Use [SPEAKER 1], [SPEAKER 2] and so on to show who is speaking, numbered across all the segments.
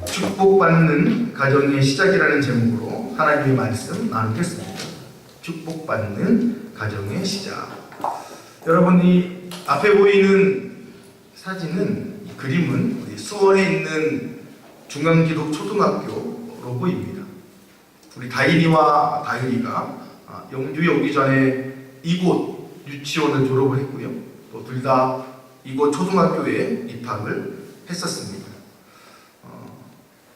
[SPEAKER 1] 축복받는 가정의 시작이라는 제목으로 하나님의 말씀 나누겠습니다. 축복받는 가정의 시작. 여러분, 이 앞에 보이는 사진은, 이 그림은 우리 수원에 있는 중앙기독초등학교 로고입니다. 우리 다인이와 다율이가 영주에 오기 전에 이곳 유치원을 졸업을 했고요. 또 둘 다 이곳 초등학교에 입학을 했었습니다.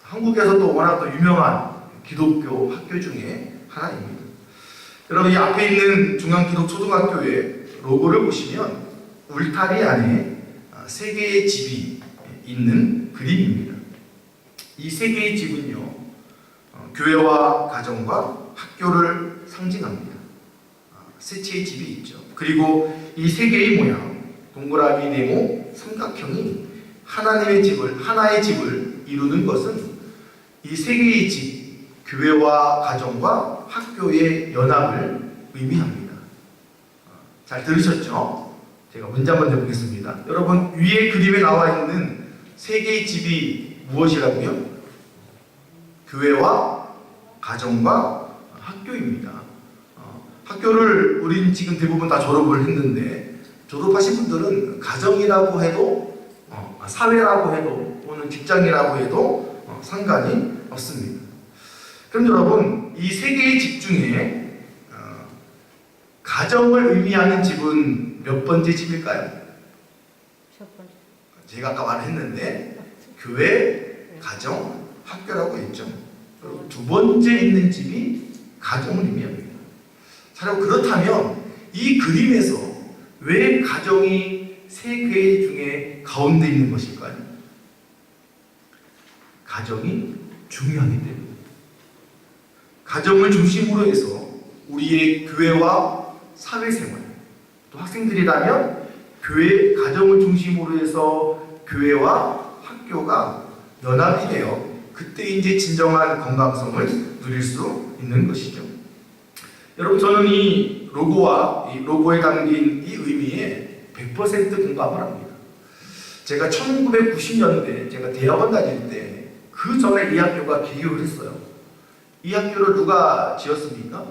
[SPEAKER 1] 한국에서도 워낙 또 유명한 기독교 학교 중에 하나입니다. 여러분, 이 앞에 있는 중앙기독초등학교의 로고를 보시면 울타리 안에 세 개의 집이 있는 그림입니다. 이 세 개의 집은요, 교회와 가정과 학교를 상징합니다. 세 채의 집이 있죠. 그리고 이 세 개의 모양, 동그라미, 네모, 삼각형이 하나님의 집을, 하나의 집을 이루는 것은 이 세 개의 집, 교회와 가정과 학교의 연합을 의미합니다. 잘 들으셨죠? 제가 문제 한번 내보겠습니다. 여러분, 위에 그림에 나와 있는 세 개의 집이 무엇이라고요? 교회와 가정과 학교입니다. 학교를 우린 지금 대부분 다 졸업을 했는데, 졸업하신 분들은 가정이라고 해도 사회라고 해도 또는 직장이라고 해도 상관이 없습니다. 그럼 여러분, 이 세 개의 집 중에 가정을 의미하는 집은 몇 번째 집일까요?
[SPEAKER 2] 첫 번째.
[SPEAKER 1] 제가 아까 말했는데 교회, 가정, 학교라고 했죠. 그리고 두 번째 있는 집이 가정을 의미합니다. 자, 그렇다면 이 그림에서 왜 가정이 세 개 중에 가운데 있는 것일까요? 가정이 중요하기 때문에. 가정을 중심으로 해서 우리의 교회와 사회생활, 또 학생들이라면 교회, 가정을 중심으로 해서 교회와 학교가 연합이 되어 그때 이제 진정한 건강성을 누릴 수 있는 것이죠. 여러분, 저는 이 로고와 이 로고에 담긴 이 의미에 100% 공감을 합니다. 제가 1990년대 제가 대학원 다닐 때 그 전에 이 학교가 개교를 했어요. 이 학교를 누가 지었습니까?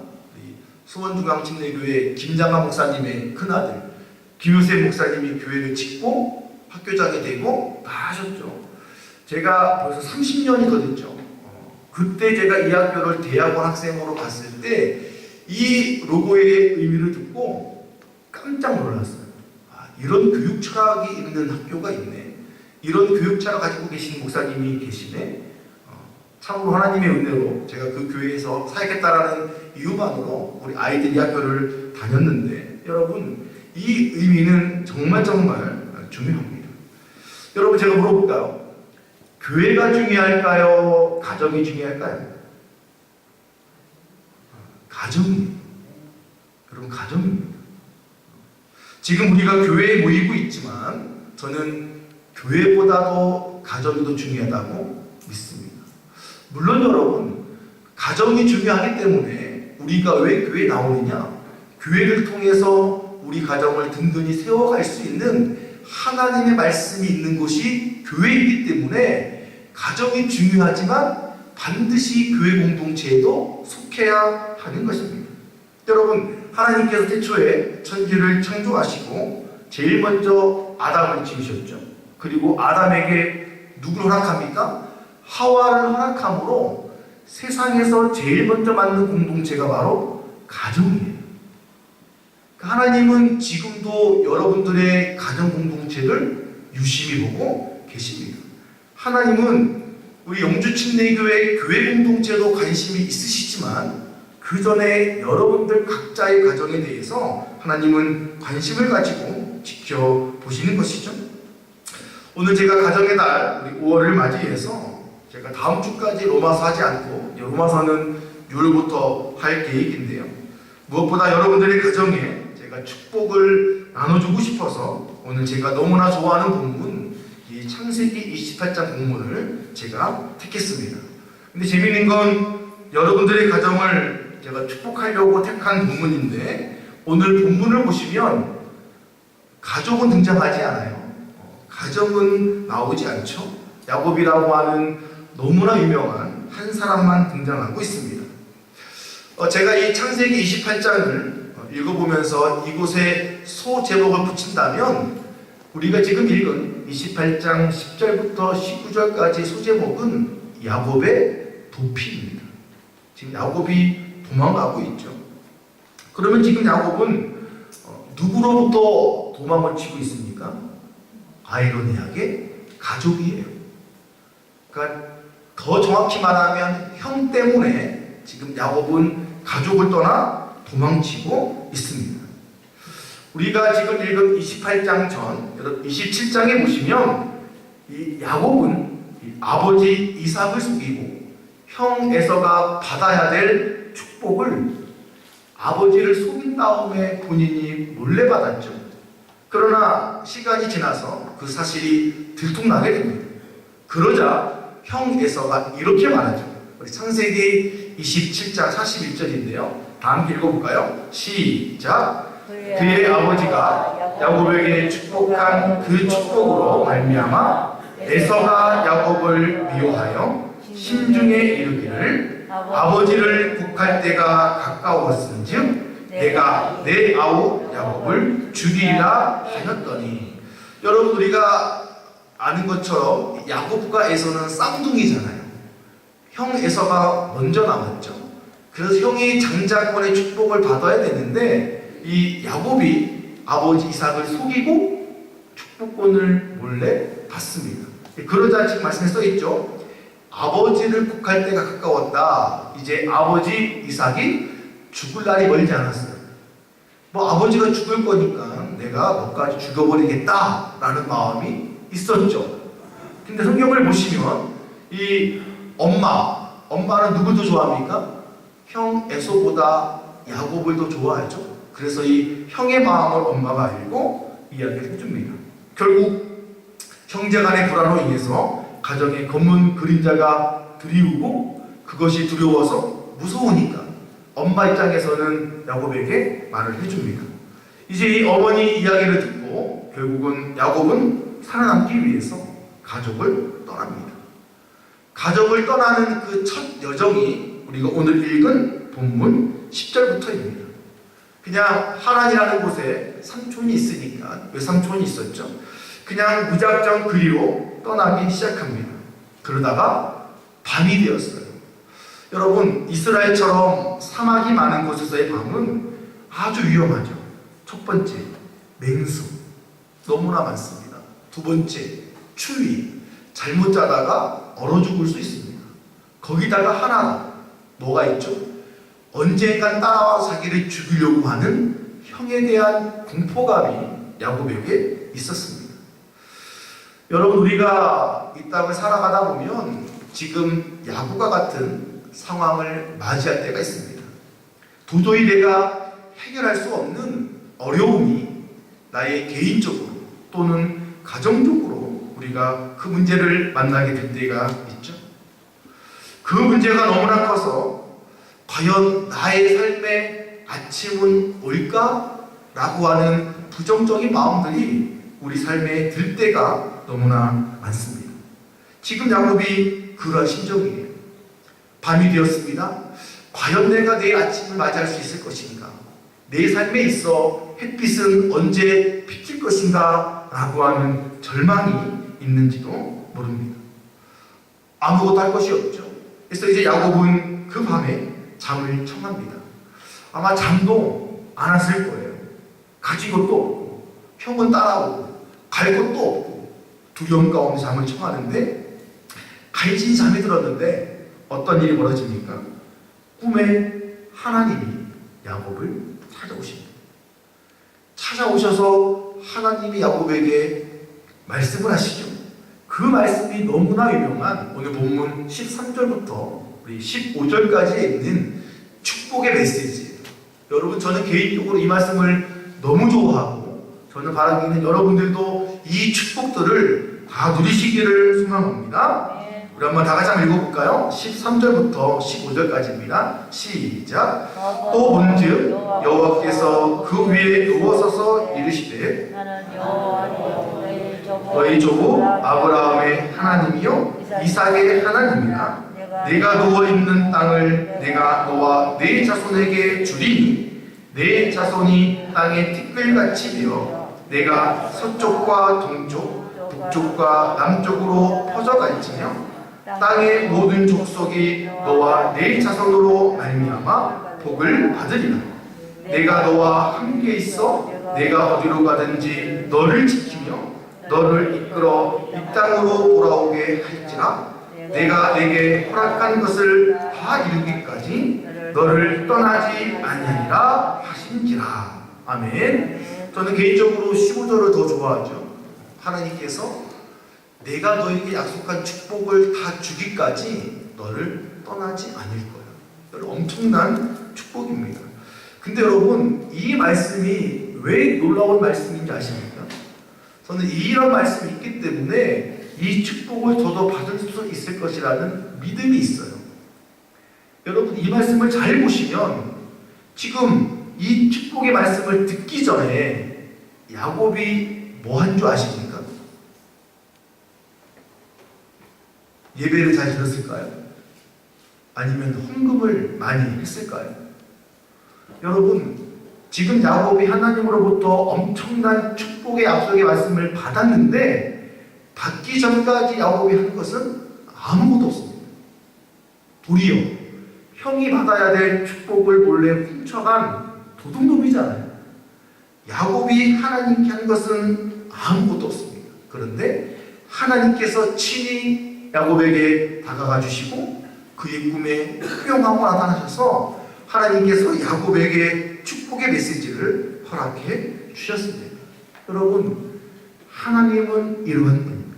[SPEAKER 1] 수원중앙침례교회 김장하 목사님의 큰아들 김효세 목사님이 교회를 짓고 학교장이 되고 다 하셨죠. 제가 벌써 30년이 더 됐죠. 그때 제가 이 학교를 대학원 학생으로 갔을 때 이 로고의 의미를 듣고 깜짝 놀랐어요. 이런 교육 철학이 있는 학교가 있네. 이런 교육 철학 가지고 계신 목사님이 계시네. 참으로 하나님의 은혜로 제가 그 교회에서 사역했다라는 이유만으로 우리 아이들이 학교를 다녔는데, 여러분, 이 의미는 정말 중요합니다. 여러분, 제가 물어볼까요? 교회가 중요할까요? 가정이 중요할까요? 가정이에요. 여러분, 가정입니다. 지금 우리가 교회에 모이고 있지만 저는 교회보다도 가정이 더 중요하다고 믿습니다. 물론 여러분, 가정이 중요하기 때문에 우리가 왜 교회에 나오느냐? 교회를 통해서 우리 가정을 든든히 세워갈 수 있는 하나님의 말씀이 있는 곳이 교회이기 때문에 가정이 중요하지만 반드시 교회 공동체에도 속해야 하는 것입니다. 여러분, 하나님께서 태초에 천지를 창조하시고 제일 먼저 아담을 지으셨죠. 그리고 아담에게 누구를 허락합니까? 하와를 허락함으로 세상에서 제일 먼저 만든 공동체가 바로 가정이에요. 하나님은 지금도 여러분들의 가정 공동체를 유심히 보고 계십니다. 하나님은 우리 영주침례교회 교회 공동체도 관심이 있으시지만 그 전에 여러분들 각자의 가정에 대해서 하나님은 관심을 가지고 지켜보시는 것이죠. 오늘 제가 가정의 달 우리 5월을 맞이해서 제가 다음 주까지 로마서 하지 않고 로마서는 6월부터 할 계획인데요. 무엇보다 여러분들의 가정에 제가 축복을 나눠주고 싶어서 오늘 제가 너무나 좋아하는 본문 이 창세기 28장 본문을 제가 택했습니다. 근데 재미있는 건 여러분들의 가정을 제가 축복하려고 택한 본문인데 오늘 본문을 보시면 가족은 등장하지 않아요. 가정은 나오지 않죠. 야곱이라고 하는 너무나 유명한 한 사람만 등장하고 있습니다. 제가 이 창세기 28장을 읽어보면서 이곳에 소제목을 붙인다면 우리가 지금 읽은 28장 10절부터 19절까지 소제목은 야곱의 도피입니다. 지금 야곱이 도망가고 있죠. 그러면 지금 야곱은 누구로부터 도망을 치고 있습니까? 아이러니하게 가족이에요. 그러니까 더 정확히 말하면 형 때문에 지금 야곱은 가족을 떠나 도망치고 있습니다. 우리가 지금 읽은 28장 전 27장에 보시면 이 야곱은 이 아버지 이삭을 속이고 형 에서가 받아야 될 축복을 아버지를 속인 다음에 본인이 몰래 받았죠. 그러나 시간이 지나서 그 사실이 들통나게 됩니다. 그러자 형 에서가 이렇게 말하죠. 우리 창세기 27장 41절인데요. 다 함께 읽어볼까요? 시작. 그의 아버지가 야곱에게 축복한 그 축복으로 말미암아 에서가 야곱을 미워하여 심중에 이르기를 아버지를 국할 때가 가까웠은즉 내가 내 아우 야곱을 죽이리라 하였더니, 여러분 우리가 아는 것처럼 야곱과 에서는 쌍둥이잖아요. 형 에서가 먼저 나왔죠. 그래서 형이 장자권의 축복을 받아야 되는데 이 야곱이 아버지 이삭을 속이고 축복권을 몰래 받습니다. 그러자 지금 말씀에 써있죠. 아버지를 국할 때가 가까웠다. 이제 아버지 이삭이 죽을 날이 멀지 않았어요. 뭐 아버지가 죽을 거니까 내가 너까지 죽여버리겠다 라는 마음이 있었죠. 근데 성경을 보시면 이 엄마는 누굴 더 좋아합니까? 형 에서보다 야곱을 더 좋아하죠. 그래서 이 형의 마음을 엄마가 알고 이야기를 해줍니다. 결국 형제간의 불화로 인해서 가정에 검은 그림자가 드리우고 그것이 두려워서 무서우니까 엄마 입장에서는 야곱에게 말을 해줍니다. 이제 이 어머니 이야기를 듣고 결국은 야곱은 살아남기 위해서 가족을 떠납니다. 가족을 떠나는 그 첫 여정이 우리가 오늘 읽은 본문 10절부터입니다. 그냥 하란이라는 곳에 삼촌이 있으니까, 왜 삼촌이 있었죠? 그냥 무작정 그리로 떠나기 시작합니다. 그러다가 밤이 되었어요. 여러분, 이스라엘처럼 사막이 많은 곳에서의 밤은 아주 위험하죠. 첫 번째, 맹수. 너무나 많습니다. 두 번째, 추위. 잘못 자다가 얼어 죽을 수 있습니다. 거기다가 하나, 뭐가 있죠? 언젠간 따라와 자기를 죽이려고 하는 형에 대한 공포감이 야곱에게 있었습니다. 여러분, 우리가 이 땅을 살아가다 보면 지금 야곱과 같은 상황을 맞이할 때가 있습니다. 도저히 내가 해결할 수 없는 어려움이 나의 개인적으로 또는 가정적으로 우리가 그 문제를 만나게 될 때가 있죠. 그 문제가 너무나 커서 과연 나의 삶에 아침은 올까? 라고 하는 부정적인 마음들이 우리 삶에 들 때가 너무나 많습니다. 지금 야곱이 그러한 심정이에요. 밤이 되었습니다. 과연 내가 내일 아침을 맞이할 수 있을 것인가? 내 삶에 있어 햇빛은 언제 비칠 것인가? 라고 하는 절망이 있는지도 모릅니다. 아무것도 할 것이 없죠. 그래서 이제 야곱은 그 밤에 잠을 청합니다. 아마 잠도 안 왔을 거예요. 가진 것도 없고 형은 따라오고 갈 것도 없고 두려움 가운데 잠을 청하는데 갈진 잠이 들었는데 어떤 일이 벌어집니까? 꿈에 하나님이 야곱을 찾아오십니다. 찾아오셔서 하나님이 야곱에게 말씀을 하시죠. 그 말씀이 너무나 유명한 오늘 본문 13절부터 우리 15절까지에 있는 축복의 메시지예요. 여러분, 저는 개인적으로 이 말씀을 너무 좋아하고 저는 바라기는 여러분들도 이 축복들을 다 누리시기를 소망합니다. 우리 한번 다 같이 한번 읽어볼까요? 13절부터 15절까지입니다. 시작. 또 본즉 여호와께서 그 위에 누워서서 이르시되
[SPEAKER 2] 나는 여호와니
[SPEAKER 1] 너희 조부 아브라함의 하나님이요 이삭의 하나님이라. 내가 누워 있는 땅을 내가 너와 네 자손에게 주리니 네 자손이 땅의 티끌같이 되어 내가 서쪽과 동쪽 북쪽과 남쪽으로 퍼져갈지며 땅의 모든 족속이 너와 네 자손으로 말미암아 복을 받으리라. 내가 너와 함께 있어 내가 어디로 가든지 너를 지키며 너를 이끌어 이 땅으로 돌아오게 할지라. 내가 내게 허락한 것을 다 이루기까지 너를 떠나지 아니하리라 하신지라. 아멘. 저는 개인적으로 15절을 더 좋아하죠. 하나님께서 내가 너에게 약속한 축복을 다 주기까지 너를 떠나지 않을 거야. 여러분, 엄청난 축복입니다. 근데 여러분, 이 말씀이 왜 놀라운 말씀인지 아십니까? 저는 이런 말씀이 있기 때문에 이 축복을 저도 받을 수 있을 것이라는 믿음이 있어요. 여러분, 이 말씀을 잘 보시면 지금 이 축복의 말씀을 듣기 전에 야곱이 뭐 한 줄 아십니까? 예배를 잘 드렸을까요? 아니면 헌금을 많이 했을까요? 여러분, 지금 야곱이 하나님으로부터 엄청난 축복의 약속의 말씀을 받았는데 받기 전까지 야곱이 한 것은 아무것도 없습니다. 도리어 형이 받아야 될 축복을 몰래 훔쳐간 도둑놈이잖아요. 야곱이 하나님께 한 것은 아무것도 없습니다. 그런데 하나님께서 친히 야곱에게 다가가 주시고 그의 꿈에 흑영하고 나타나셔서 하나님께서 야곱에게 축복의 메시지를 허락해 주셨습니다. 여러분, 하나님은 이러한 분입니다.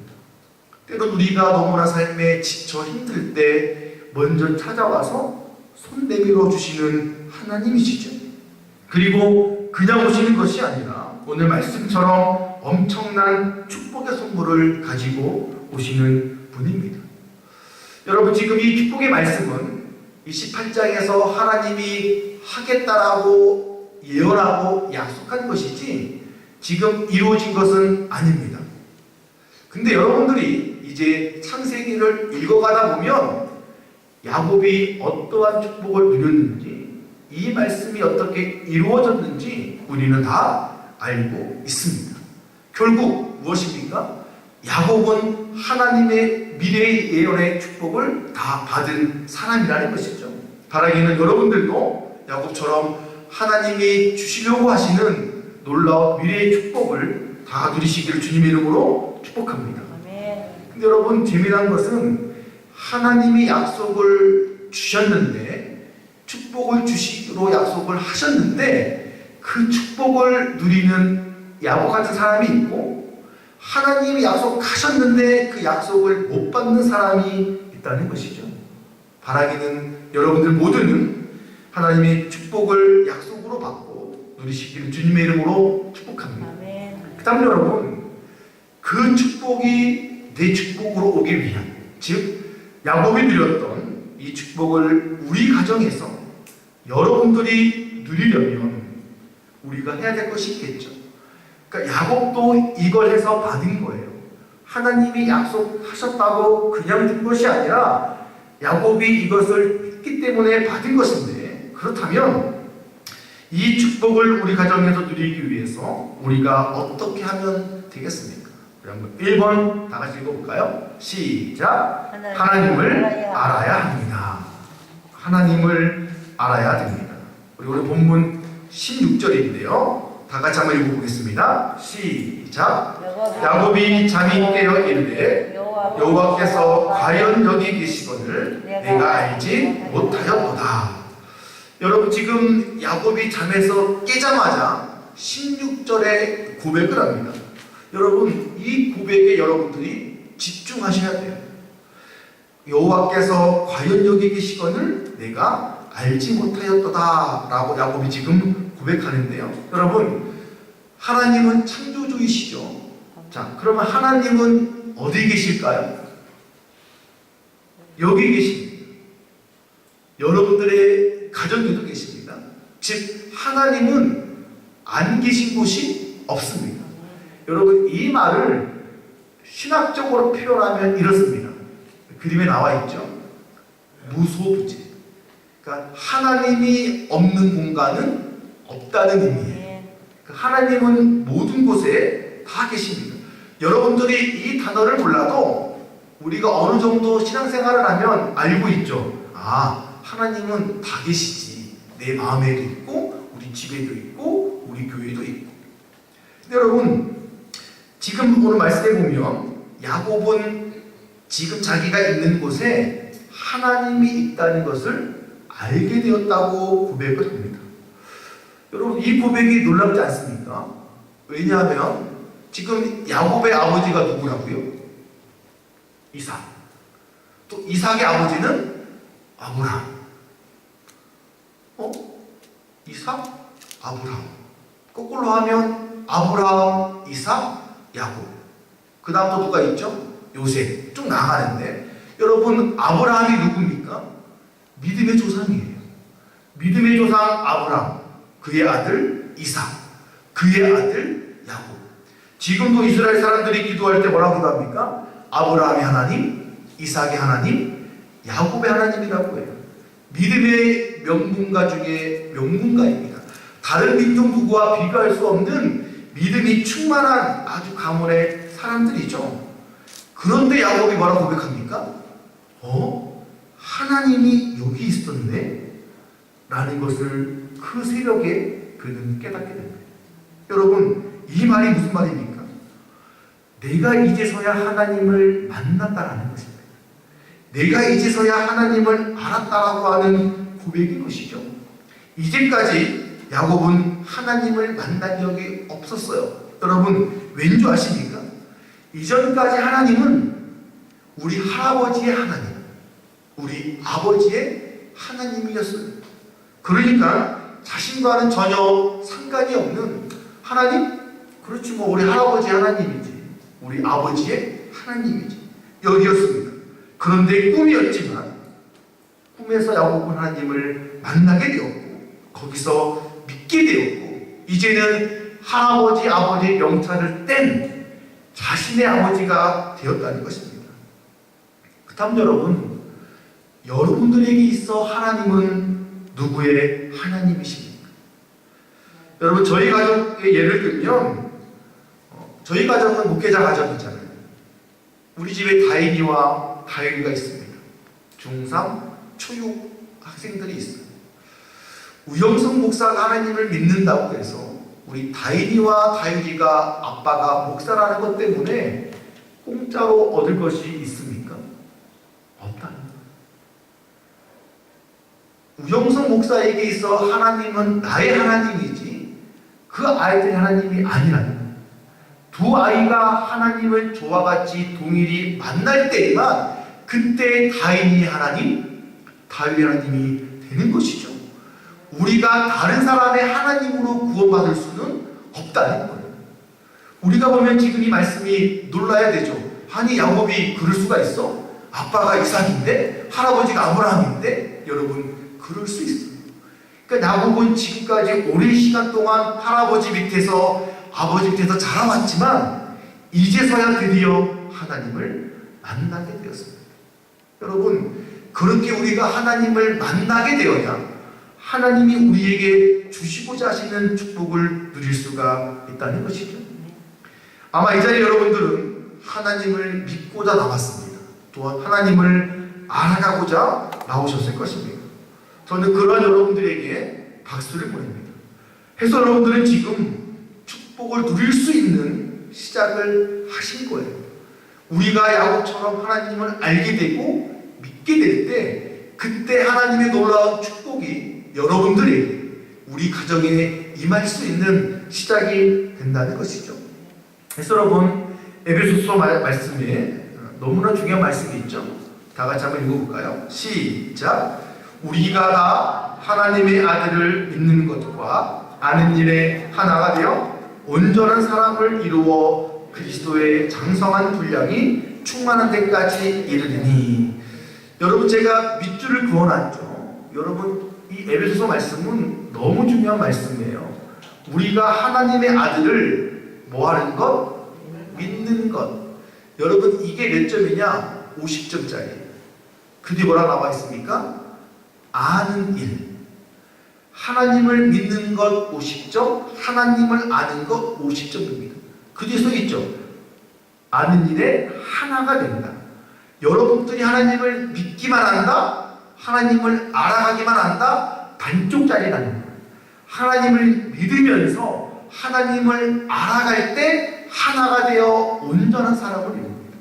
[SPEAKER 1] 때론 우리가 너무나 삶에 지쳐 힘들 때 먼저 찾아와서 손 내밀어 주시는 하나님이시죠. 그리고 그냥 오시는 것이 아니라 오늘 말씀처럼 엄청난 축복의 선물을 가지고 오시는 분입니다. 여러분, 지금 이 축복의 말씀은 이 18장에서 하나님이 하겠다라고 예언하고 약속한 것이지 지금 이루어진 것은 아닙니다. 근데 여러분들이 이제 창세기를 읽어가다 보면 야곱이 어떠한 축복을 누렸는지 이 말씀이 어떻게 이루어졌는지 우리는 다 알고 있습니다. 결국 무엇입니까? 야곱은 하나님의 미래의 예언의 축복을 다 받은 사람이라는 것이죠. 바라기는 여러분들도 야곱처럼 하나님이 주시려고 하시는 놀라운 미래의 축복을 다 누리시기를 주님의 이름으로 축복합니다. 근데 여러분, 재미난 것은 하나님이 약속을 주셨는데 축복을 주시기로 약속을 하셨는데 그 축복을 누리는 야곱 같은 사람이 있고 하나님이 약속하셨는데 그 약속을 못 받는 사람이 있다는 것이죠. 바라기는 여러분들 모두는 하나님의 축복을 약속으로 받고 누리시기를 주님의 이름으로 축복합니다. 그 다음 여러분, 그 축복이 내 축복으로 오기 위한, 즉 야곱이 누렸던 이 축복을 우리 가정에서 여러분들이 누리려면 우리가 해야 될 것이 있겠죠. 그러니까 야곱도 이걸 해서 받은 거예요. 하나님이 약속하셨다고 그냥 준 것이 아니라 야곱이 이것을 했기 때문에 받은 것인데, 그렇다면 이 축복을 우리 가정에서 누리기 위해서 우리가 어떻게 하면 되겠습니까? 한번 1번 다 같이 읽어볼까요? 시작! 하나님을 알아야 합니다. 하나님을 알아야 됩니다. 우리 본문 16절인데요. 다 같이 한번 읽어보겠습니다. 시작! 야곱이 잠이 깨어 이르되 여호와께서 과연 여기 계시거늘 내가 알지 못하였도다. 여러분, 지금 야곱이 잠에서 깨자마자 16절에 고백을 합니다. 여러분, 이 고백에 여러분들이 집중하셔야 돼요. 여호와께서 과연 여기 계시거늘 내가 알지 못하였도다 라고 야곱이 지금 고백하는데요. 여러분, 하나님은 창조주이시죠. 자, 그러면 하나님은 어디 계실까요? 여기 계십니다. 여러분들의 가정에도 계십니다. 즉 하나님은 안 계신 곳이 없습니다. 여러분 이 말을 신학적으로 표현하면 이렇습니다. 그림에 나와 있죠. 무소부재. 그러니까 하나님이 없는 공간은 없다는 의미예요. 그러니까 하나님은 모든 곳에 다 계십니다. 여러분들이 이 단어를 몰라도 우리가 어느 정도 신앙생활을 하면 알고 있죠. 아, 하나님은 다 계시지. 내 마음에도 있고 우리 집에도 있고 우리 교회도 있고. 근데 여러분 지금 오늘 말씀해 보면 야곱은 지금 자기가 있는 곳에 하나님이 있다는 것을 알게 되었다고 고백을 합니다. 여러분 이 고백이 놀랍지 않습니까? 왜냐하면 지금 야곱의 아버지가 누구라고요? 이삭. 또 이삭의 아버지는 아브라함. 이삭? 아브라함. 거꾸로 하면 아브라함, 이삭, 야곱. 그 다음 또 누가 있죠? 요셉. 쭉 나가는데 여러분 아브라함이 누굽니까? 믿음의 조상이에요. 믿음의 조상 아브라함, 그의 아들 이삭, 그의 아들 야곱. 지금도 이스라엘 사람들이 기도할 때 뭐라고 기도합니까? 아브라함의 하나님, 이삭의 하나님, 야곱의 하나님이라고 해요. 믿음의 명문가 중에 명문가입니다. 다른 민족 누구와 비교할 수 없는 믿음이 충만한 아주 가문의 사람들이죠. 그런데 야곱이 뭐라고 고백합니까? 하나님이 여기 있었네? 라는 것을 그 새벽에 그는 깨닫게 됩니다. 여러분 이 말이 무슨 말입니까? 내가 이제서야 하나님을 만났다라는 것입니다. 내가 이제서야 하나님을 알았다라고 하는 고백인 것이죠. 이제까지 야곱은 하나님을 만난 적이 없었어요. 여러분 왠지 아십니까? 이전까지 하나님은 우리 할아버지의 하나님, 우리 아버지의 하나님이었어요. 그러니까 자신과는 전혀 상관이 없는 하나님? 그렇지 뭐 우리 할아버지 하나님이지, 우리 아버지의 하나님이지, 여기였습니다. 그런데 꿈이었지만 꿈에서 야곱은 하나님을 만나게 되었고 거기서 믿게 되었고 이제는 할아버지 아버지의 명찰을 뗀 자신의 아버지가 되었다는 것입니다. 그렇다면 여러분, 여러분들에게 있어 하나님은 누구의 하나님이십니까? 여러분 저희 가족의 예를 들면 저희 가족은 목회자 가정이잖아요. 우리 집에 다인이와 다율이가 있습니다. 중3, 초6 학생들이 있어요. 우영성 목사가 하나님을 믿는다고 해서 우리 다인이와 다율이가 아빠가 목사라는 것 때문에 공짜로 얻을 것이 있습니까? 없다는 거예요. 우영성 목사에게 있어 하나님은 나의 하나님이지 그 아이들의 하나님이 아니라는 거예요. 두 아이가 하나님을 저와 같이 동일히 만날 때에만 그때 다인이 하나님, 다윗의 하나님이 되는 것이죠. 우리가 다른 사람의 하나님으로 구원받을 수는 없다는 거예요. 우리가 보면 지금 이 말씀이 놀라야 되죠. 아니 야곱이 그럴 수가 있어? 아빠가 이삭인데 할아버지가 아브라함인데? 여러분 그럴 수 있어요. 그러니까 야곱은 지금까지 오랜 시간 동안 할아버지 밑에서 아버지 밑에서 자라왔지만 이제서야 드디어 하나님을 만나게 되었습니다. 여러분 그렇게 우리가 하나님을 만나게 되어야 하나님이 우리에게 주시고자 하시는 축복을 누릴 수가 있다는 것이죠. 아마 이 자리에 여러분들은 하나님을 믿고자 나왔습니다. 또한 하나님을 알아가고자 나오셨을 것입니다. 저는 그러한 여러분들에게 박수를 보냅니다. 해서 여러분들은 지금 축복을 누릴 수 있는 시작을 하신 거예요. 우리가 야곱처럼 하나님을 알게 되고 믿게 될 때 그때 하나님의 놀라운 축복이 여러분들에게 우리 가정에 임할 수 있는 시작이 된다는 것이죠. 그래서 여러분 에베소서 말씀에 너무나 중요한 말씀이 있죠. 다 같이 한번 읽어볼까요? 시작. 우리가 다 하나님의 아들을 믿는 것과 아는 일에 하나가 되어 온전한 사람을 이루어 그리스도의 장성한 분량이 충만한 데까지 이르리니. 여러분 제가 밑줄을 그어놨죠. 여러분 이 에베소서 말씀은 너무 중요한 말씀이에요. 우리가 하나님의 아들을 뭐 하는 것? 믿는 것. 여러분 이게 몇 점이냐? 50점짜리. 그 뒤에 뭐라 나와 있습니까? 아는 일. 하나님을 믿는 것 50점, 하나님을 아는 것 50점입니다. 그 뒤에 써있죠. 아는 일에 하나가 된다. 여러분들이 하나님을 믿기만 한다, 하나님을 알아가기만 한다, 반쪽짜리라는 거예요. 하나님을 믿으면서 하나님을 알아갈 때 하나가 되어 온전한 사람을 이룹니다.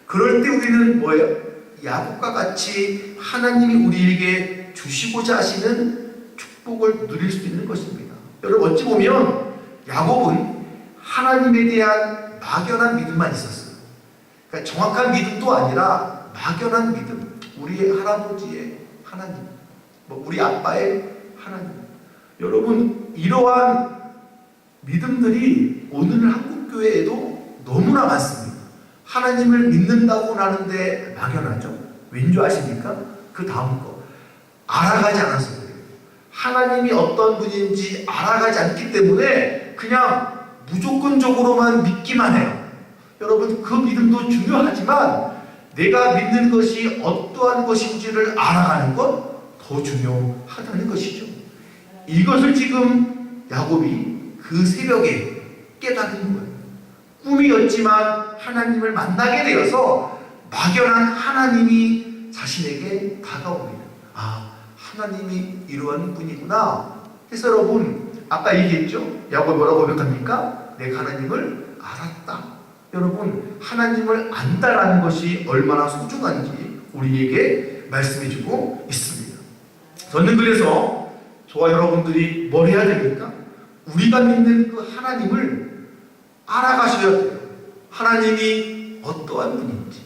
[SPEAKER 1] 그럴 때 우리는 뭐예요? 야곱과 같이 하나님이 우리에게 주시고자 하시는 축복을 누릴 수 있는 것입니다. 여러분 어찌 보면 야곱은 하나님에 대한 막연한 믿음만 있었어요. 그러니까 정확한 믿음도 아니라 막연한 믿음. 우리의 할아버지의 하나님, 우리 아빠의 하나님. 여러분 이러한 믿음들이 오늘 한국교회에도 너무나 많습니다. 하나님을 믿는다고 하는데 막연하죠. 왠지 아십니까? 그 다음 거 알아가지 않아서 그래요. 하나님이 어떤 분인지 알아가지 않기 때문에 그냥 무조건적으로만 믿기만 해요. 여러분 그 믿음도 중요하지만 내가 믿는 것이 어떠한 것인지를 알아가는 것 더 중요하다는 것이죠. 이것을 지금 야곱이 그 새벽에 깨닫는 거예요. 꿈이었지만 하나님을 만나게 되어서 막연한 하나님이 자신에게 다가옵니다. 아, 하나님이 이러한 분이구나 해서 여러분 아까 얘기했죠? 야곱이 뭐라고 고백합니까? 내가 하나님을 알았다. 여러분 하나님을 안다라는 것이 얼마나 소중한지 우리에게 말씀해주고 있습니다. 저는 그래서 저와 여러분들이 뭘 해야 됩니까? 우리가 믿는 그 하나님을 알아가셔야 돼요. 하나님이 어떠한 분인지,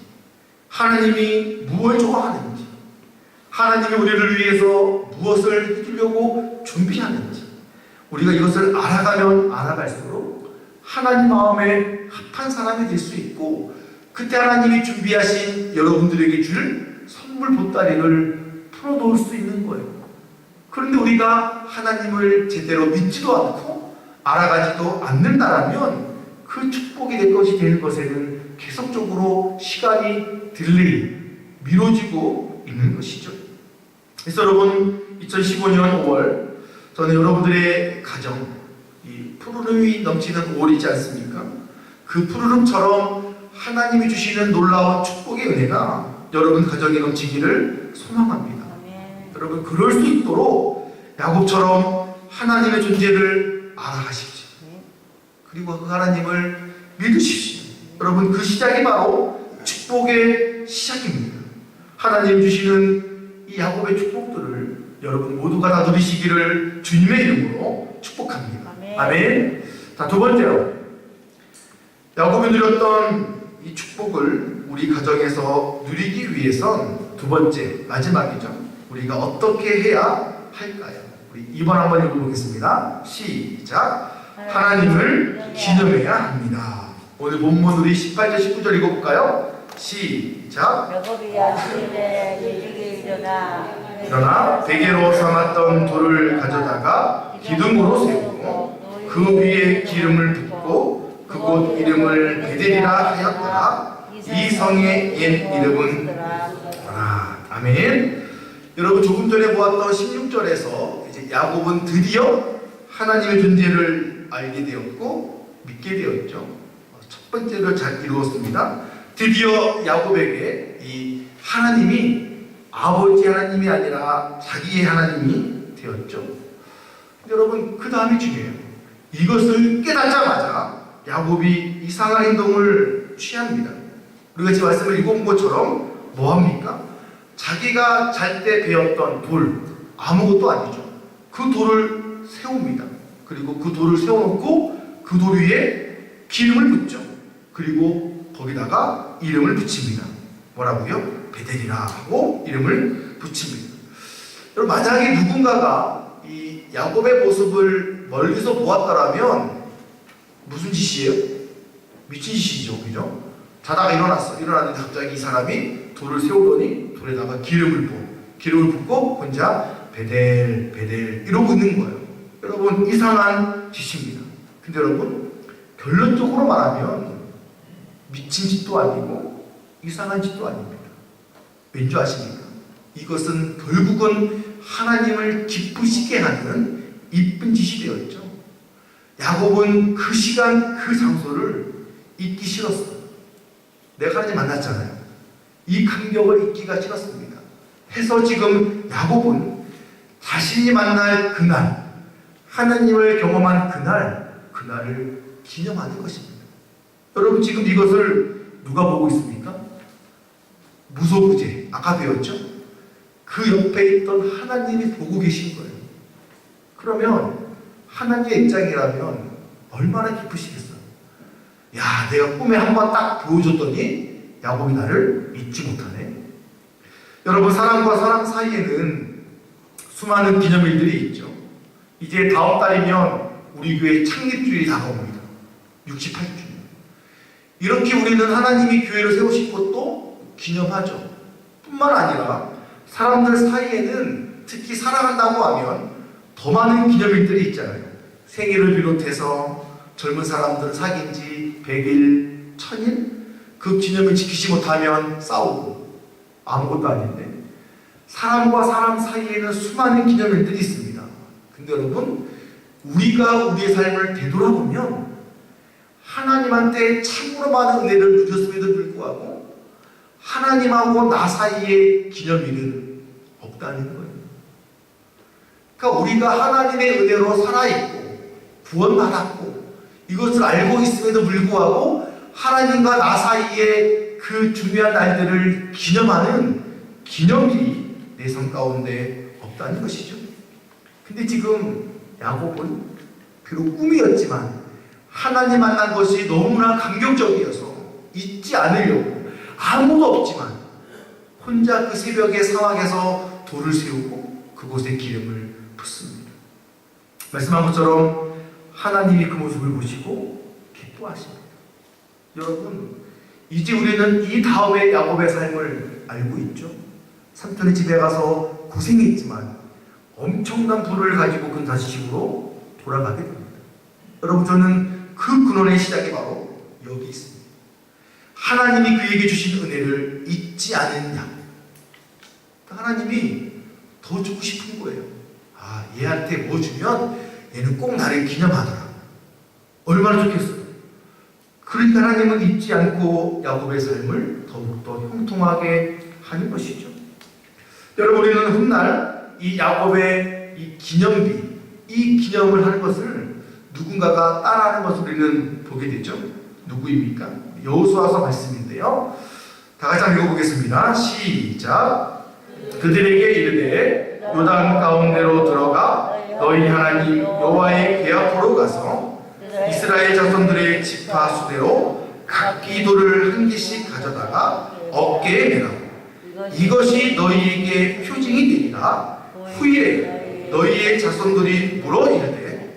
[SPEAKER 1] 하나님이 무엇을 좋아하는지, 하나님이 우리를 위해서 무엇을 해주려고 준비하는지, 우리가 이것을 알아가면 알아갈수록 하나님 마음에 합한 사람이 될 수 있고, 그때 하나님이 준비하신 여러분들에게 줄 선물 보따리를 풀어놓을 수 있는 거예요. 그런데 우리가 하나님을 제대로 믿지도 않고 알아가지도 않는다라면 그 축복이 될 것이 되는 것에는 계속적으로 시간이 딜레이, 미뤄지고 있는 것이죠. 그래서 여러분 2015년 5월 저는 여러분들의 가정, 이 푸르름이 넘치는 5월이지 않습니까? 그 푸르름처럼 하나님이 주시는 놀라운 축복의 은혜가 여러분 가정에 넘치기를 소망합니다. 여러분 그럴 수 있도록 야곱처럼 하나님의 존재를 알아가십시오. 그리고 그 하나님을 믿으십시오. 여러분 그 시작이 바로 축복의 시작입니다. 하나님 주시는 이 야곱의 축복들을 여러분 모두가 다 누리시기를 주님의 이름으로 축복합니다. 아멘. 자, 두 번째로 야곱이 누렸던 이 축복을 우리 가정에서 누리기 위해선 두 번째 마지막이죠. 우리가 어떻게 해야 할까요? 우리 2번 한번 읽어보겠습니다. 시작. 하나님을 기념해야 합니다. 오늘 본문 우리 18절 19절 읽어볼까요? 시작.
[SPEAKER 2] 야곱이 아침에 일찍이
[SPEAKER 1] 일어나 베개로 삼았던 돌을 가져다가 기둥으로 세우고 그 위에 기름을 붓고 그곳 이름을 베델이라 하였더라. 이 성의 옛 이름은 아멘. 여러분 조금 전에 보았던 16절에서 이제 야곱은 드디어 하나님의 존재를 알게 되었고 믿게 되었죠. 첫 번째를 잘 이루었습니다. 드디어 야곱에게 이 하나님이 아버지 하나님이 아니라 자기의 하나님이 되었죠. 여러분 그 다음이 중요해요. 이것을 깨닫자마자 야곱이 이상한 행동을 취합니다. 우리가 지금 말씀을 읽어본 것처럼 뭐합니까? 자기가 잘 때 배웠던 돌, 아무것도 아니죠. 그 돌을 세웁니다. 그리고 그 돌을 세워놓고 그 돌 위에 기름을 붓죠. 그리고 거기다가 이름을 붙입니다. 뭐라고요? 베델이라 하고 이름을 붙입니다. 여러분 만약에 누군가가 이 야곱의 모습을 멀리서 보았더라면 무슨 짓이에요? 미친 짓이죠. 그죠? 자다가 일어났는데 갑자기 이 사람이 돌을 세우더니 돌에다가 기름을 붓고 혼자 베델 베델 이러고 있는 거예요. 여러분, 이상한 짓입니다. 근데 여러분, 결론적으로 말하면 미친 짓도 아니고 이상한 짓도 아닙니다. 왠지 아십니까? 이것은 결국은 하나님을 기쁘시게 하는 이쁜 짓이 되었죠. 야곱은 그 시간 그 장소를 잊기 싫었어요. 내가 하나님 만났잖아요. 이 감격을 잊기가 싫었습니다. 해서 지금 야곱은 자신이 만날 그날, 하나님을 경험한 그날을 기념하는 것입니다. 여러분, 지금 이것을 누가 보고 있습니까? 무소부재, 아까 배웠죠? 그 옆에 있던 하나님이 보고 계신 거예요. 그러면 하나님의 입장이라면 얼마나 기쁘시겠어요? 야, 내가 꿈에 한번 딱 보여줬더니 야곱이 나를 잊지 못하네. 여러분, 사람과 사람 사이에는 수많은 기념일들이 있죠. 이제 다음 달이면 우리 교회 창립주일이 다가옵니다. 68주년. 이렇게 우리는 하나님이 교회를 세우신 것도 기념하죠. 뿐만 아니라 사람들 사이에는 특히 사랑한다고 하면 더 많은 기념일들이 있잖아요. 생일을 비롯해서 젊은 사람들은 사귄 지 100일, 1000일? 그 기념일 지키지 못하면 싸우고 아무것도 아닌데, 사람과 사람 사이에는 수많은 기념일들이 있습니다. 근데 여러분, 우리가 우리의 삶을 되돌아보면 하나님한테 참으로 많은 은혜를 누렸음에도 불구하고 하나님하고 나 사이에 기념일은 없다는 거예요. 그러니까 우리가 하나님의 은혜로 살아있고 구원받았고 이것을 알고 있음에도 불구하고 하나님과 나 사이에 그 중요한 날들을 기념하는 기념일이 내 삶 가운데 없다는 것이죠. 근데 지금 야곱은 비록 꿈이었지만 하나님 만난 것이 너무나 감격적이어서 잊지 않으려고 아무도 없지만 혼자 그 새벽에 사막에서 돌을 세우고 그곳에 기름을 붓습니다. 말씀한 것처럼 하나님이 그 모습을 보시고 기뻐하십니다. 여러분, 이제 우리는 이 다음에 야곱의 삶을 알고 있죠. 삼촌의 집에 가서 고생했지만 엄청난 부를 가지고 그는 다시 집으로 돌아가게 됩니다. 여러분, 저는 그 근원의 시작이 바로 여기 있습니다. 하나님이 그에게 주신 은혜를 잊지 않은 야곱. 하나님이 더 주고 싶은 거예요. 아, 얘한테 뭐 주면 얘는 꼭 나를 기념하더라. 얼마나 좋겠어요. 그러니까 하나님은 잊지 않고 야곱의 삶을 더욱더 형통하게 하는 것이죠. 여러분, 우리는 훗날 이 야곱의 이 기념비, 이 기념을 하는 것을 누군가가 따라하는 것을 우리는 보게 되죠. 누구입니까? 여호수아서 말씀인데요. 다 같이 한번 읽어보겠습니다. 시작. 그들에게 이르되 요단 가운데로 들어가 너희 하나님 여호와의 궤 앞으로 가서 이스라엘 자손들의 지파 수대로 각기 돌을 한 개씩 가져다가 어깨에 매라고. 이것이 너희에게 표징이 되리라. 후일에 너희의 자손들이 물어 이르되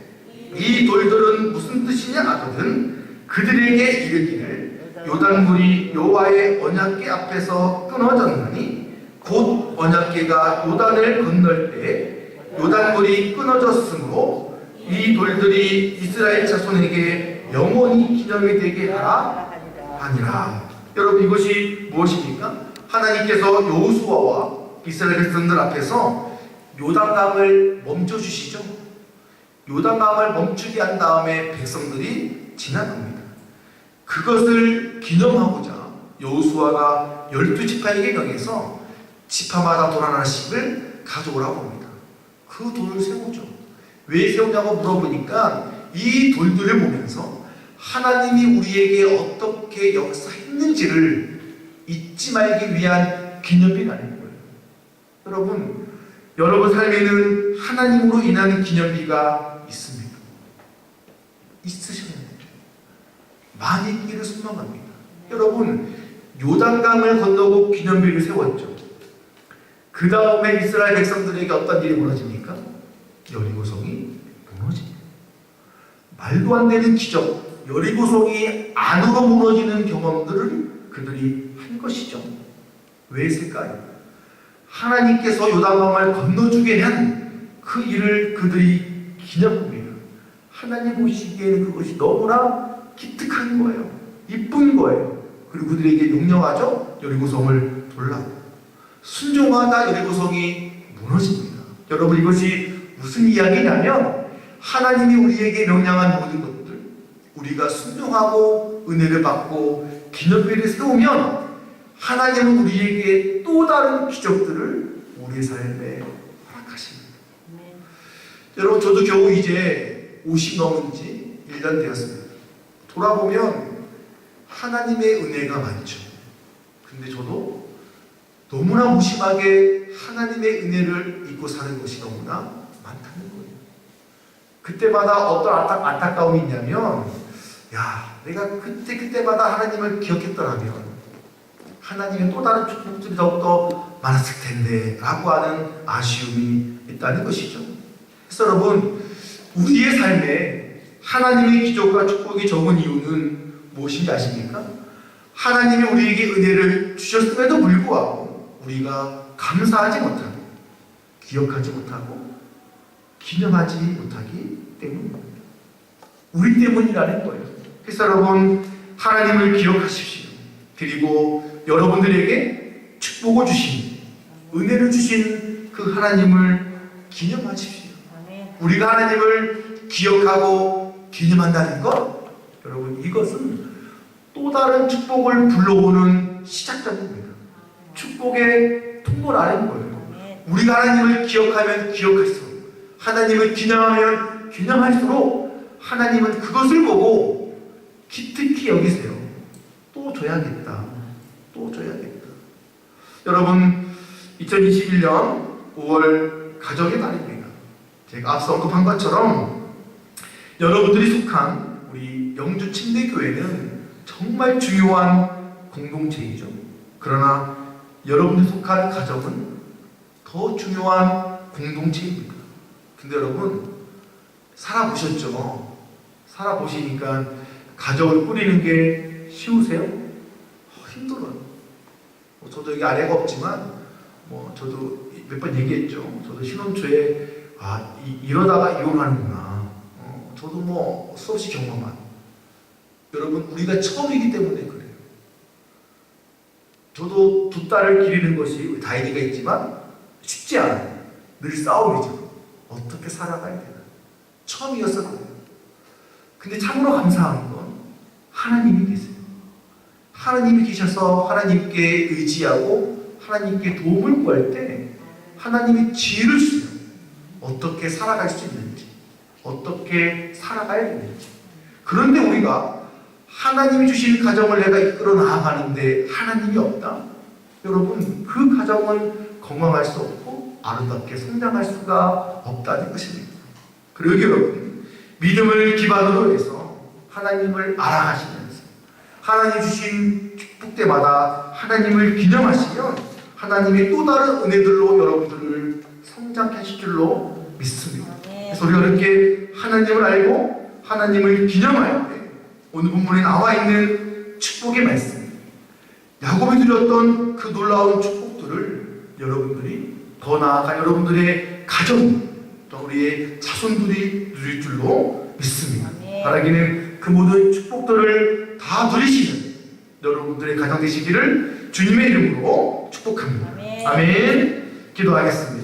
[SPEAKER 1] 이 돌들은 무슨 뜻이냐 하거든 그들에게 이르기를 요단물이 여호와의 언약궤 앞에서 끊어졌나니 곧 언약궤가 요단을 건널 때 요단물이 끊어졌으므로 이 돌들이 이스라엘 자손에게 영원히 기념이 되게 하라 하니라. 여러분, 이것이 무엇입니까? 하나님께서 여호수아와 이스라엘 백성들 앞에서 요단강을 멈춰주시죠. 요단강을 멈추게 한 다음에 백성들이 지나갑니다. 그것을 기념하고자 여호수아가 12지파에게 명해서 지파마다 돌 하나씩을 가져오라고 합니다. 그 돌을 세우죠. 왜 세우냐고 물어보니까 이 돌들을 보면서 하나님이 우리에게 어떻게 역사했는지를 잊지 말기 위한 기념비가 아닌 거예요. 여러분 삶에는 하나님으로 인한 기념비가 있습니다. 있으셔야 돼요. 많이 있기를 소망합니다. 여러분, 요단강을 건너고 기념비를 세웠죠. 그 다음에 이스라엘 백성들에게 어떤 일이 벌어집니까? 여리고성이 무너집니다. 말도 안 되는 기적, 여리고성이 안으로 무너지는 경험들을 그들이 한 것이죠. 왜 했을까요? 하나님께서 요단강을 건너주게 한 그 일을 그들이 기념합니다. 하나님 보시기에는 그것이 너무나 기특한 거예요. 이쁜 거예요. 그리고 그들에게 명령하죠. 여리고성을 돌라고. 순종하다 여리고성이 무너집니다. 여러분, 이것이 무슨 이야기냐면 하나님이 우리에게 명령한 모든 것들, 우리가 순종하고 은혜를 받고 기념비를 세우면 하나님은 우리에게 또 다른 기적들을 우리의 삶에 허락하십니다. 여러분, 저도 겨우 이제 50 넘은 지 1년 되었습니다. 돌아보면 하나님의 은혜가 많죠. 근데 저도 너무나 무심하게 하나님의 은혜를 잊고 사는 것이 너무나 많다는 거예요. 그때마다 어떤 안타까움이 있냐면, 야, 내가 그때마다 하나님을 기억했더라면 하나님의 또 다른 축복들이 더욱더 많았을 텐데 라고 하는 아쉬움이 있다는 것이죠. 그래서 여러분, 우리의 삶에 하나님의 기적과 축복이 적은 이유는 무엇인지 아십니까? 하나님이 우리에게 은혜를 주셨음에도 불구하고 우리가 감사하지 못하고 기억하지 못하고 기념하지 못하기 때문입니다. 우리 때문이라는 거예요. 그래서 여러분, 하나님을 기억하십시오. 그리고 여러분들에게 축복을 주신, 은혜를 주신 그 하나님을 기념하십시오. 우리가 하나님을 기억하고 기념한다는 것, 여러분, 이것은 또 다른 축복을 불러오는 시작점입니다. 축복의 통로라는 거예요. 우리가 하나님을 기억하면 기억할수록, 하나님을 기념하면 기념할수록 하나님은 그것을 보고 기특히 여기세요. 또 줘야겠다. 또 줘야겠다. 여러분, 2021년 5월 가정의 달입니다. 제가 앞서 언급한 것처럼 여러분들이 속한 우리 영주 침례교회는 정말 중요한 공동체이죠. 그러나 여러분들이 속한 가정은 더 중요한 공동체입니다. 근데 여러분, 살아보셨죠? 살아보시니까 가정을 꾸리는 게 쉬우세요? 힘들어요. 저도 여기 아내가 없지만 저도 몇 번 얘기했죠. 저도 신혼 초에 이러다가 이혼하는구나. 저도 수없이 경험한. 여러분, 우리가 처음이기 때문에 그래요. 저도 두 딸을 기르는 것이 다행이가 있지만 쉽지 않아요. 늘 싸움이죠. 어떻게 살아가야 되나. 처음이어서 그래요. 근데 참으로 감사한 건 하나님이 계세요. 하나님이 계셔서 하나님께 의지하고 하나님께 도움을 구할 때 하나님이 지혜를 주세요. 어떻게 살아갈 수 있는지, 어떻게 살아가야 되는지. 그런데 우리가 하나님이 주신 가정을 내가 이끌어 나아가는데 하나님이 없다? 여러분, 그 가정은 건강할 수 없고 아름답게 성장할 수가 없다는 것입니다. 그러기 여러분, 믿음을 기반으로 해서 하나님을 알아가시면서 하나님 주신 축복 때마다 하나님을 기념하시면 하나님의 또 다른 은혜들로 여러분들을 성장케 하실 줄로 믿습니다. 그래서 우리가 이렇게 하나님을 알고 하나님을 기념할 때 오늘 본문에 나와 있는 축복의 말씀, 야곱이 누렸던 그 놀라운 축복들을 여러분들이 더 나아가 여러분들의 가정, 또 우리의 자손들이 누릴 줄로 믿습니다. 바라기는 그 모든 축복들을 다 누리시는 여러분들의 가정 되시기를 주님의 이름으로 축복합니다. 아멘. 기도하겠습니다.